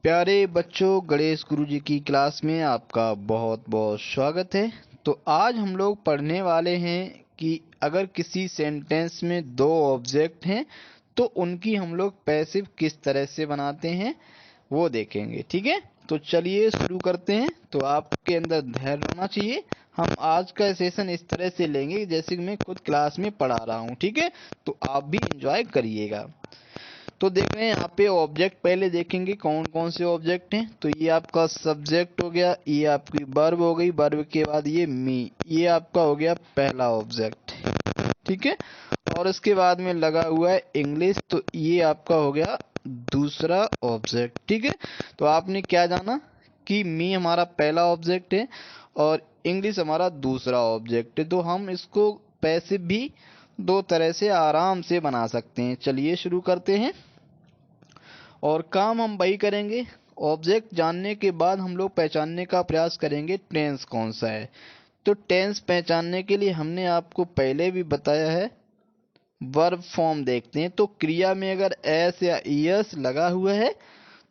प्यारे बच्चों, गणेश गुरुजी की क्लास में आपका बहुत बहुत स्वागत है। तो आज हम लोग पढ़ने वाले हैं कि अगर किसी सेंटेंस में दो ऑब्जेक्ट हैं तो उनकी हम लोग पैसिव किस तरह से बनाते हैं वो देखेंगे। ठीक है, तो चलिए शुरू करते हैं। तो आपके अंदर धैर्य होना चाहिए। हम आज का सेशन इस तरह से लेंगे जैसे कि मैं खुद क्लास में पढ़ा रहा हूँ। ठीक है, तो आप भी एंजॉय करिएगा। तो देख रहे हैं यहाँ पे ऑब्जेक्ट पहले देखेंगे कौन कौन से ऑब्जेक्ट हैं। तो ये आपका सब्जेक्ट हो गया, ये आपकी वर्ब हो गई, वर्ब के बाद ये मी, ये आपका हो गया पहला ऑब्जेक्ट। ठीक है, और उसके बाद में लगा हुआ है इंग्लिश, तो ये आपका हो गया दूसरा ऑब्जेक्ट। ठीक है, तो आपने क्या जाना कि मी हमारा पहला ऑब्जेक्ट है और इंग्लिश हमारा दूसरा ऑब्जेक्ट है। तो हम इसको पैसिव भी दो तरह से आराम से बना सकते हैं। चलिए शुरू करते हैं और काम हम वही करेंगे। ऑब्जेक्ट जानने के बाद हम लोग पहचानने का प्रयास करेंगे टेंस कौन सा है। तो टेंस पहचानने के लिए हमने आपको पहले भी बताया है, वर्ब फॉर्म देखते हैं। तो क्रिया में अगर एस या ईएस लगा हुआ है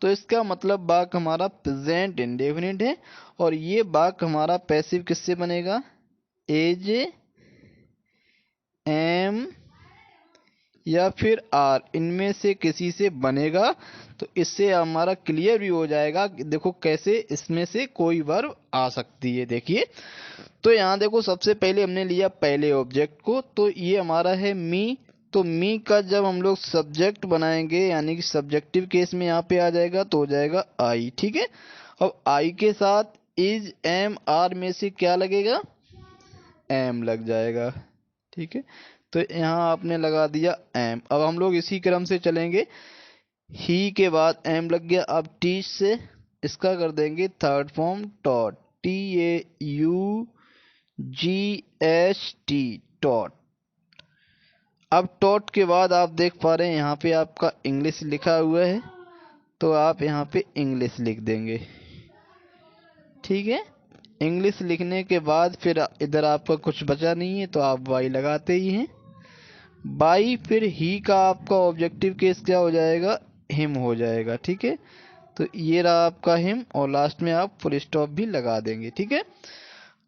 तो इसका मतलब वाक्य हमारा प्रेजेंट इंडेफिनिट है और ये वाक्य हमारा पैसिव किससे बनेगा, एज, एम या फिर आर, इनमें से किसी से बनेगा। तो इससे हमारा क्लियर भी हो जाएगा कि देखो कैसे इसमें से कोई वर्ब आ सकती है। देखिए, तो यहाँ देखो सबसे पहले हमने लिया पहले ऑब्जेक्ट को, तो ये हमारा है मी। तो मी का जब हम लोग सब्जेक्ट बनाएंगे यानी कि सब्जेक्टिव केस में यहाँ पे आ जाएगा तो हो जाएगा आई। ठीक है, अब आई के साथ इज, एम, आर में से क्या लगेगा, एम लग जाएगा। ठीक है, तो यहाँ आपने लगा दिया एम। अब हम लोग इसी क्रम से चलेंगे, ही के बाद एम लग गया। अब टीच से इसका कर देंगे third form taught, T A you ji H T, taught. अब टॉट के बाद आप देख पा रहे हैं यहाँ पे आपका इंग्लिश लिखा हुआ है, तो आप यहाँ पे इंग्लिश लिख देंगे। ठीक है, इंग्लिश लिखने के बाद फिर इधर आपका कुछ बचा नहीं है तो आप वाई लगाते ही हैं। बाई फिर ही का आपका ऑब्जेक्टिव केस क्या हो जाएगा, हिम हो जाएगा। ठीक है, तो ये रहा आपका हिम और लास्ट में आप फुल स्टॉप भी लगा देंगे। ठीक है,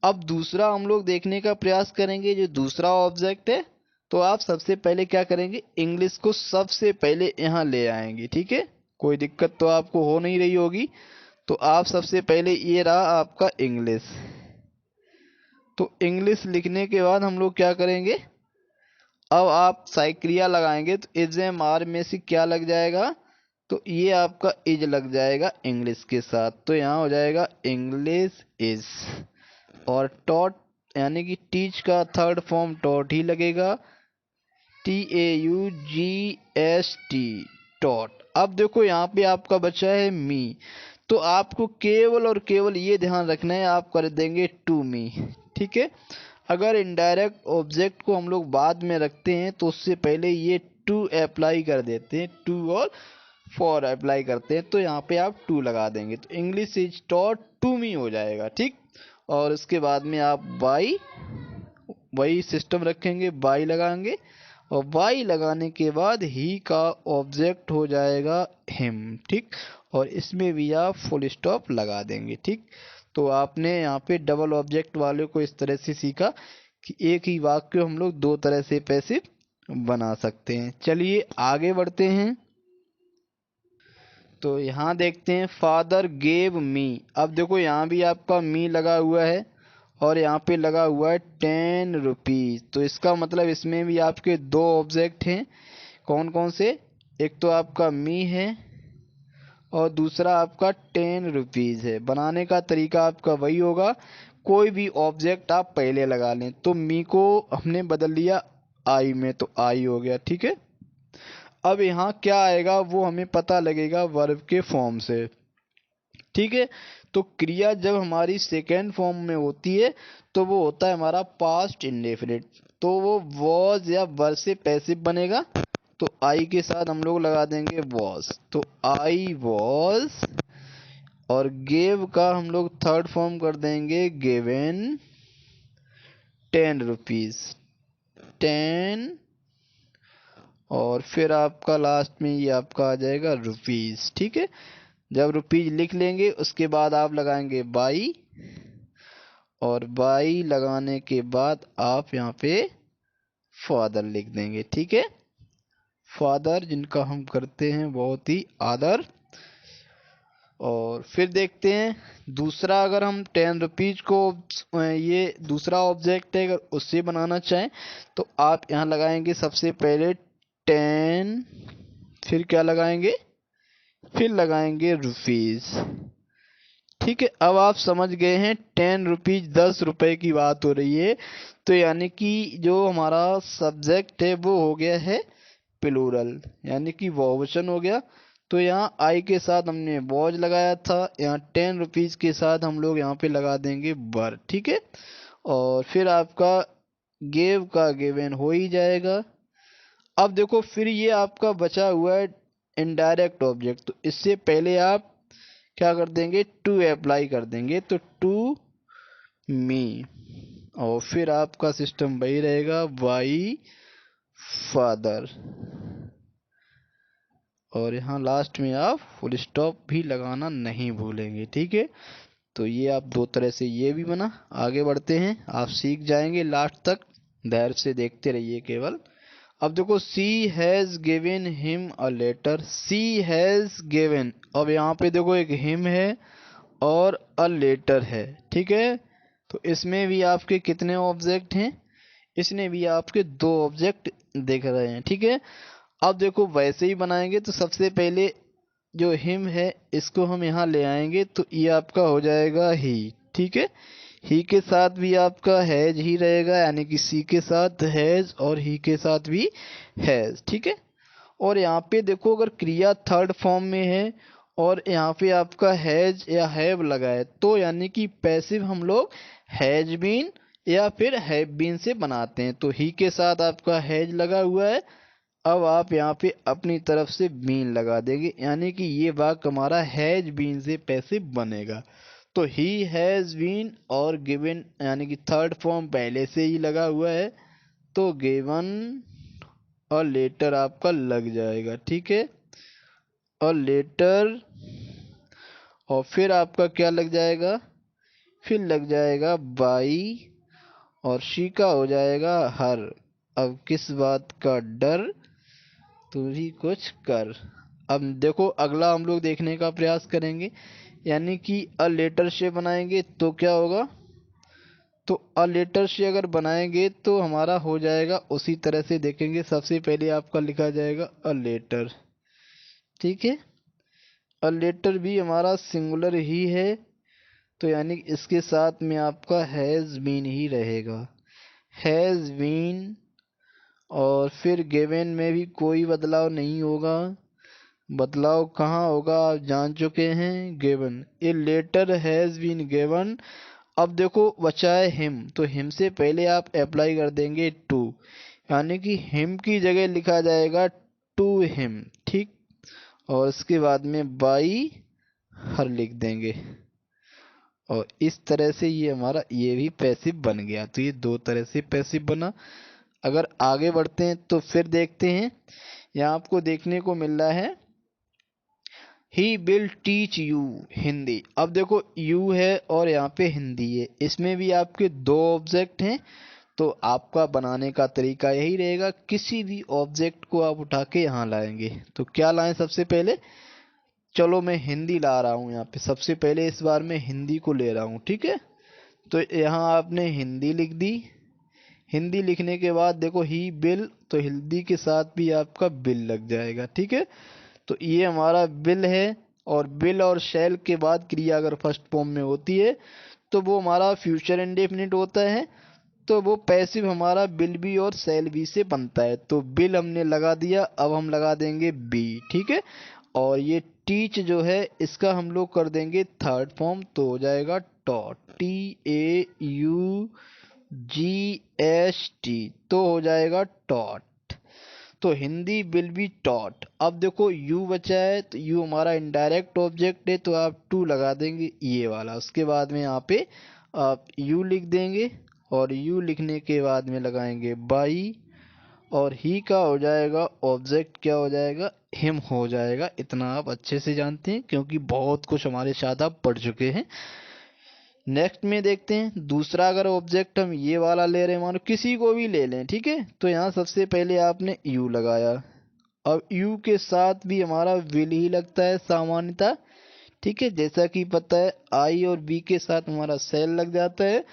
अब दूसरा हम लोग देखने का प्रयास करेंगे जो दूसरा ऑब्जेक्ट है। तो आप सबसे पहले क्या करेंगे, इंग्लिश को सबसे पहले यहाँ ले आएंगे। ठीक है, कोई दिक्कत तो आपको हो नहीं रही होगी। तो आप सबसे पहले ये रहा आपका इंग्लिश। तो इंग्लिश लिखने के बाद हम लोग क्या करेंगे, अब आप साइक्रिया लगाएंगे तो इज, एम, आर में से क्या लग जाएगा, तो ये आपका इज लग जाएगा इंग्लिश के साथ। तो यहाँ हो जाएगा इंग्लिश इज, और टॉट यानी कि टीच का थर्ड फॉर्म टॉट ही लगेगा, T A you G S T, taught. अब देखो यहाँ पे आपका बचा है मी, तो आपको केवल और केवल ये ध्यान रखना है, आप कर देंगे टू मी। ठीक है, अगर इनडायरेक्ट ऑब्जेक्ट को हम लोग बाद में रखते हैं तो उससे पहले ये टू अप्लाई कर देते हैं, टू और फॉर अप्लाई करते हैं। तो यहाँ पे आप टू लगा देंगे तो English is taught to me हो जाएगा। ठीक, और उसके बाद में आप बाई, वही सिस्टम रखेंगे, बाई लगाएंगे और वाई लगाने के बाद ही का ऑब्जेक्ट हो जाएगा हिम। ठीक, और इसमें भी आप फुल स्टॉप लगा देंगे। ठीक, तो आपने यहाँ पे डबल ऑब्जेक्ट वाले को इस तरह से सीखा कि एक ही वाक्य हम लोग दो तरह से पैसिव बना सकते हैं। चलिए आगे बढ़ते हैं। तो यहाँ देखते हैं फादर गेव मी। अब देखो यहाँ भी आपका मी लगा हुआ है और यहाँ पे लगा हुआ है 10 रुपीज। तो इसका मतलब इसमें भी आपके दो ऑब्जेक्ट हैं। कौन कौन से, एक तो आपका मी है और दूसरा आपका 10 रुपीज है। बनाने का तरीका आपका वही होगा, कोई भी ऑब्जेक्ट आप पहले लगा लें। तो मी को हमने बदल लिया आई में, तो आई हो गया। ठीक है, अब यहाँ क्या आएगा वो हमें पता लगेगा वर्ब के फॉर्म से। ठीक है, तो क्रिया जब हमारी सेकेंड फॉर्म में होती है तो वो होता है हमारा पास्ट इंडेफिनिट, तो वो वॉज या वर से पैसिव बनेगा। तो आई के साथ हम लोग लगा देंगे वॉज, तो आई वॉज, और गेव का हम लोग थर्ड फॉर्म कर देंगे गिवन 10 रुपीज, 10, और फिर आपका लास्ट में ये आपका आ जाएगा रुपीज। ठीक है, जब रुपीज लिख लेंगे उसके बाद आप लगाएंगे बाई, और बाई लगाने के बाद आप यहाँ पे फादर लिख देंगे। ठीक है, फादर जिनका हम करते हैं बहुत ही आदर। और फिर देखते हैं दूसरा, अगर हम 10 रुपीज को ये दूसरा ऑब्जेक्ट है, अगर उससे बनाना चाहें तो आप यहाँ लगाएंगे सबसे पहले 10, फिर क्या लगाएंगे, फिर लगाएंगे रुपीज। ठीक है, अब आप समझ गए हैं 10 रुपीज 10 रुपए की बात हो रही है, तो यानी कि जो हमारा सब्जेक्ट है वो हो गया है प्लूरल, यानी कि बहुवचन हो गया। तो यहाँ आई के साथ हमने वॉज लगाया था, यहाँ 10 रुपीज के साथ हम लोग यहाँ पे लगा देंगे वर। ठीक है, और फिर आपका गेव का गिवन हो ही जाएगा। अब देखो फिर ये आपका बचा हुआ है इनडायरेक्ट ऑब्जेक्ट, तो इससे पहले आप क्या कर देंगे, टू अप्लाई कर देंगे, तो टू मी, और फिर आपका सिस्टम वही रहेगा बाई फादर, और यहाँ लास्ट में आप फुल स्टॉप भी लगाना नहीं भूलेंगे। ठीक है, तो ये आप दो तरह से ये भी बना। आगे बढ़ते हैं, आप सीख जाएंगे लास्ट तक, धैर्य से देखते रहिए केवल। अब देखो she has given him a letter, she has given, अब यहाँ पे देखो एक हिम है और अ लेटर है। ठीक है, तो इसमें भी आपके कितने ऑब्जेक्ट हैं, इसमें भी आपके दो ऑब्जेक्ट दिख रहे हैं। ठीक है, अब देखो वैसे ही बनाएंगे, तो सबसे पहले जो हिम है इसको हम यहाँ ले आएंगे, तो ये आपका हो जाएगा ही। ठीक है, ही के साथ भी आपका हैज ही रहेगा, यानी कि सी के साथ हैज और ही के साथ भी हैज। ठीक है, और यहाँ पे देखो अगर क्रिया थर्ड फॉर्म में है और यहाँ पे आपका हैज या हैव लगा है, तो यानी कि पैसिव हम लोग हैज बीन या फिर हैव बीन से बनाते हैं। तो ही के साथ आपका हैज लगा हुआ है, अब आप यहाँ पे अपनी तरफ से बीन लगा देंगे, यानी कि ये वाक्य हमारा हैज बीन से पैसिव बनेगा। तो ही हैज बीन और गिवन, यानी कि थर्ड फॉर्म पहले से ही लगा हुआ है, तो गिवन और लेटर आपका लग जाएगा। ठीक है, और लेटर, और फिर आपका क्या लग जाएगा, फिर लग जाएगा बाई, और शी का हो जाएगा हर। अब किस बात का डर, तू भी कुछ कर। अब देखो अगला हम लोग देखने का प्रयास करेंगे, यानी कि अ लेटर से बनाएंगे तो क्या होगा, तो अ लेटर से अगर बनाएंगे तो हमारा हो जाएगा उसी तरह से, देखेंगे सबसे पहले आपका लिखा जाएगा अ लेटर। ठीक है, अ लेटर भी हमारा सिंगुलर ही है, तो यानी इसके साथ में आपका हैज बीन ही रहेगा, हैज बीन। और फिर गिवन में भी कोई बदलाव नहीं होगा, बदलाव कहाँ होगा आप जान चुके हैं, given, a letter has been given. अब देखो बचा है हिम, तो हिम से पहले आप अप्लाई कर देंगे टू, यानी कि हिम की जगह लिखा जाएगा टू हिम। ठीक, और उसके बाद में बाई हर लिख देंगे, और इस तरह से ये हमारा ये भी पैसिव बन गया। तो ये दो तरह से पैसिव बना। अगर आगे बढ़ते हैं तो फिर देखते हैं, यहाँ आपको देखने को मिल रहा है he will teach you Hindi. अब देखो यू है और यहाँ पे हिंदी है, इसमें भी आपके दो ऑब्जेक्ट हैं, तो आपका बनाने का तरीका यही रहेगा, किसी भी ऑब्जेक्ट को आप उठा के यहाँ लाएंगे। तो क्या लाएं सबसे पहले, चलो मैं हिंदी ला रहा हूँ यहाँ पे, सबसे पहले इस बार मैं हिंदी को ले रहा हूँ। ठीक है, तो यहाँ आपने हिंदी लिख दी, हिंदी लिखने के बाद देखो ही बिल, तो हिंदी के साथ भी आपका बिल लग जाएगा। ठीक है, तो ये हमारा बिल है, और बिल और शैल के बाद क्रिया अगर फर्स्ट फॉर्म में होती है तो वो हमारा फ्यूचर इंडेफिनिट होता है, तो वो पैसिव हमारा बिल बी और सेल बी से बनता है। तो बिल हमने लगा दिया, अब हम लगा देंगे बी। ठीक है, और ये टीच जो है इसका हम लोग कर देंगे थर्ड फॉर्म, तो हो जाएगा taught, T A you G S T, तो हो जाएगा टॉट। तो हिंदी विल बी टॉट। अब देखो यू बचा है, तो यू हमारा इनडायरेक्ट ऑब्जेक्ट है, तो आप टू लगा देंगे ये वाला, उसके बाद में यहाँ पे आप यू लिख देंगे, और यू लिखने के बाद में लगाएंगे बाई, और ही का हो जाएगा ऑब्जेक्ट क्या हो जाएगा, हिम हो जाएगा। इतना आप अच्छे से जानते हैं क्योंकि बहुत कुछ हमारे साथ आप पढ़ चुके हैं। नेक्स्ट में देखते हैं दूसरा, अगर ऑब्जेक्ट हम ये वाला ले रहे हैं, मानो किसी को भी ले लें, ठीक है, तो यहाँ सबसे पहले आपने यू लगाया। अब यू के साथ भी हमारा विल ही लगता है सामान्यतः, ठीक है, जैसा कि पता है आई और बी के साथ हमारा सेल लग जाता है।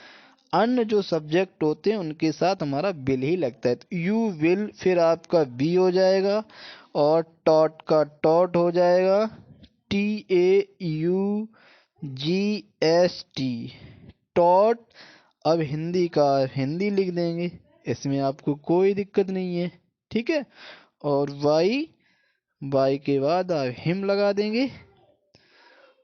अन्य जो सब्जेक्ट होते हैं उनके साथ हमारा विल ही लगता है। तो यू विल फिर आपका बी हो जाएगा और टॉट का टॉट हो जाएगा, TAUGST, टॉट। अब हिंदी का हिंदी लिख देंगे, इसमें आपको कोई दिक्कत नहीं है, ठीक है। और वाई, वाई के बाद आप हिम लगा देंगे।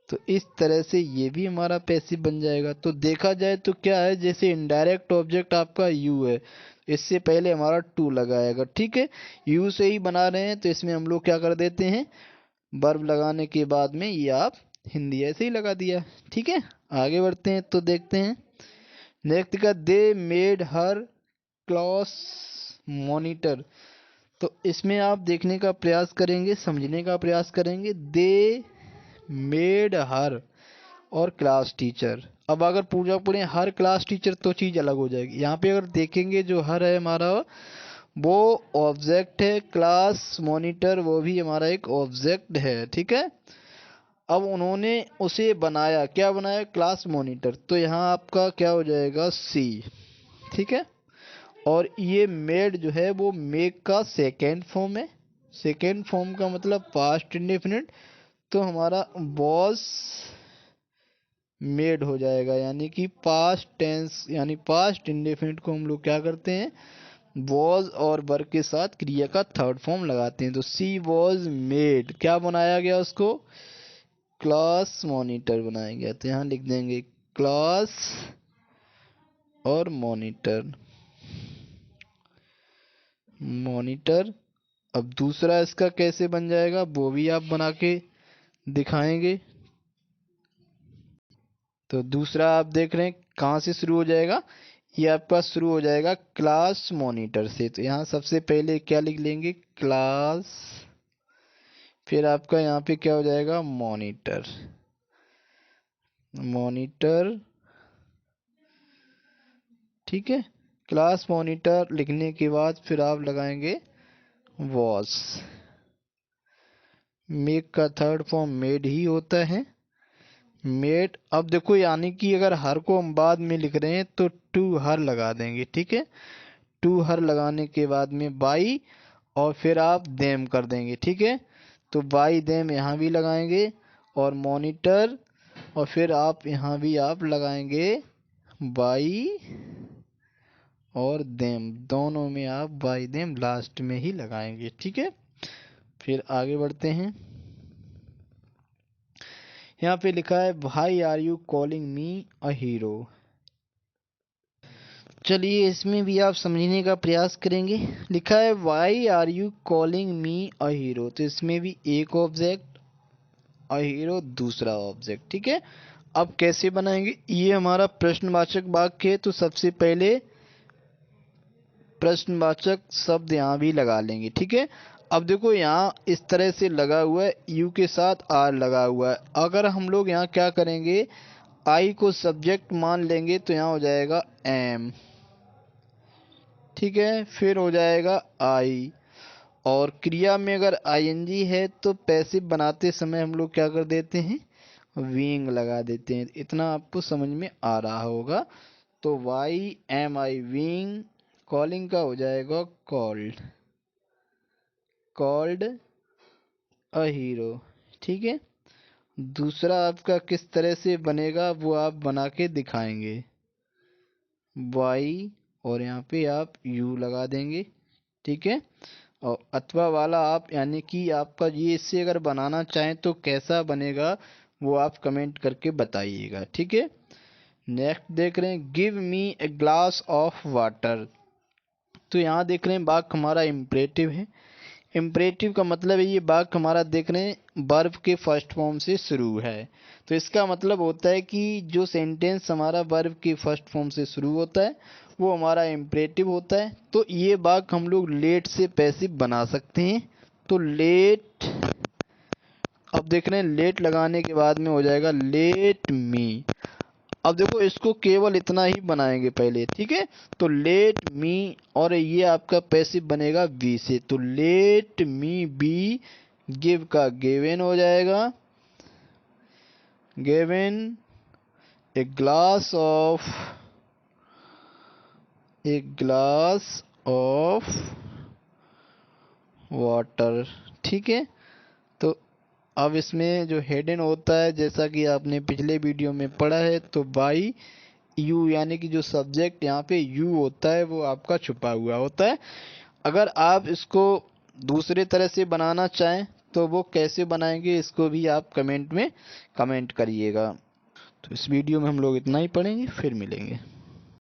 तो इस तरह से ये भी हमारा पैसिव बन जाएगा। तो देखा जाए तो क्या है, जैसे इनडायरेक्ट ऑब्जेक्ट आपका यू है, इससे पहले हमारा टू लगाएगा, ठीक है। यू से ही बना रहे हैं तो इसमें हम लोग क्या कर देते हैं, वर्ब लगाने के बाद में ये आप हिंदी ऐसे ही लगा दिया, ठीक है। आगे बढ़ते हैं तो देखते हैं नेक्स्ट का, they made her class monitor. तो इसमें आप देखने का प्रयास करेंगे, समझने का प्रयास करेंगे। दे मेड हर और क्लास टीचर। अब अगर पूजा पढ़े हर क्लास टीचर तो चीज अलग हो जाएगी। यहाँ पे अगर देखेंगे जो हर है हमारा वो ऑब्जेक्ट है, क्लास मॉनिटर वो भी हमारा एक ऑब्जेक्ट है, ठीक है। अब उन्होंने उसे बनाया, क्या बनाया, क्लास मॉनिटर। तो यहाँ आपका क्या हो जाएगा, सी, ठीक है। और ये मेड जो है वो मेक का सेकेंड फॉर्म है। सेकेंड फॉर्म का मतलब पास्ट इंडेफिनिट। तो हमारा वॉज मेड हो जाएगा, यानी कि पास्ट टेंस, यानी पास्ट इंडेफिनिट को हम लोग क्या करते हैं, वॉज और वर्ब के साथ क्रिया का थर्ड फॉर्म लगाते हैं। तो सी वॉज मेड, क्या बनाया गया उसको, क्लास मॉनिटर बनाया गया। तो यहाँ लिख देंगे क्लास और मॉनिटर, मॉनिटर। अब दूसरा इसका कैसे बन जाएगा वो भी आप बना के दिखाएंगे। तो दूसरा आप देख रहे हैं कहाँ से शुरू हो जाएगा, ये आपका शुरू हो जाएगा क्लास मॉनिटर से। तो यहाँ सबसे पहले क्या लिख लेंगे, क्लास, फिर आपका यहाँ पे क्या हो जाएगा, मॉनिटर, मॉनिटर, ठीक है। क्लास मॉनिटर लिखने के बाद फिर आप लगाएंगे वॉज। मेक का थर्ड फॉर्म मेड ही होता है, मेड। अब देखो यानी कि अगर हर को हम बाद में लिख रहे हैं तो टू हर लगा देंगे, ठीक है। टू हर लगाने के बाद में बाई और फिर आप देम कर देंगे, ठीक है। तो बाई देम यहाँ भी लगाएंगे और मॉनिटर, और फिर आप यहाँ भी आप लगाएंगे बाई और देम, दोनों में आप बाई देम लास्ट में ही लगाएंगे, ठीक है। फिर आगे बढ़ते हैं, यहाँ पे लिखा है why are you calling me a hero. चलिए इसमें भी आप समझने का प्रयास करेंगे। लिखा है why are you calling me a hero. तो इसमें भी एक ऑब्जेक्ट, अ हीरो दूसरा ऑब्जेक्ट, ठीक है। अब कैसे बनाएंगे, ये हमारा प्रश्नवाचक वाक्य है तो सबसे पहले प्रश्नवाचक शब्द यहाँ भी लगा लेंगे, ठीक है। अब देखो यहाँ इस तरह से लगा हुआ है, यू के साथ आर लगा हुआ है। अगर हम लोग यहाँ क्या करेंगे, आई को सब्जेक्ट मान लेंगे तो यहाँ हो जाएगा एम, ठीक है। फिर हो जाएगा आई, और क्रिया में अगर आईएनजी है तो पैसिव बनाते समय हम लोग क्या कर देते हैं, विंग लगा देते हैं। इतना आपको समझ में आ रहा होगा। तो वाई एम आई विंग, कॉलिंग का हो जाएगा कॉल्ड, कॉल्ड अ हीरो, ठीक है। दूसरा आपका किस तरह से बनेगा वो आप बना के दिखाएंगे, वाई और यहाँ पे आप यू लगा देंगे, ठीक है। और अथवा वाला आप, यानी कि आपका ये इससे अगर बनाना चाहें तो कैसा बनेगा वो आप कमेंट करके बताइएगा, ठीक है। नेक्स्ट देख रहे हैं give me a glass of water. तो यहाँ देख रहे हैं वाक्य हमारा इम्परेटिव है। इम्परेटिव का मतलब है ये वाक्य हमारा देख रहे हैं वर्ब के फर्स्ट फॉर्म से शुरू है। तो इसका मतलब होता है कि जो सेंटेंस हमारा वर्ब के फर्स्ट फॉर्म से शुरू होता है वो हमारा इम्परेटिव होता है। तो ये वाक्य हम लोग लेट से पैसिव बना सकते हैं। तो लेट, अब देख रहे हैं लेट लगाने के बाद में हो जाएगा लेट मी। अब देखो इसको केवल इतना ही बनाएंगे पहले, ठीक है। तो लेट मी, और ये आपका पैसिव बनेगा वी से, तो लेट मी बी, गिव का गिवन हो जाएगा, given a glass of, a glass of water, ठीक है। तो अब इसमें जो हेडन होता है, जैसा कि आपने पिछले वीडियो में पढ़ा है, तो बाई यू, यानी कि जो सब्जेक्ट यहाँ पे यू होता है वो आपका छुपा हुआ होता है। अगर आप इसको दूसरे तरह से बनाना चाहें तो वो कैसे बनाएंगे, इसको भी आप कमेंट में कमेंट करिएगा। तो इस वीडियो में हम लोग इतना ही पढ़ेंगे, फिर मिलेंगे।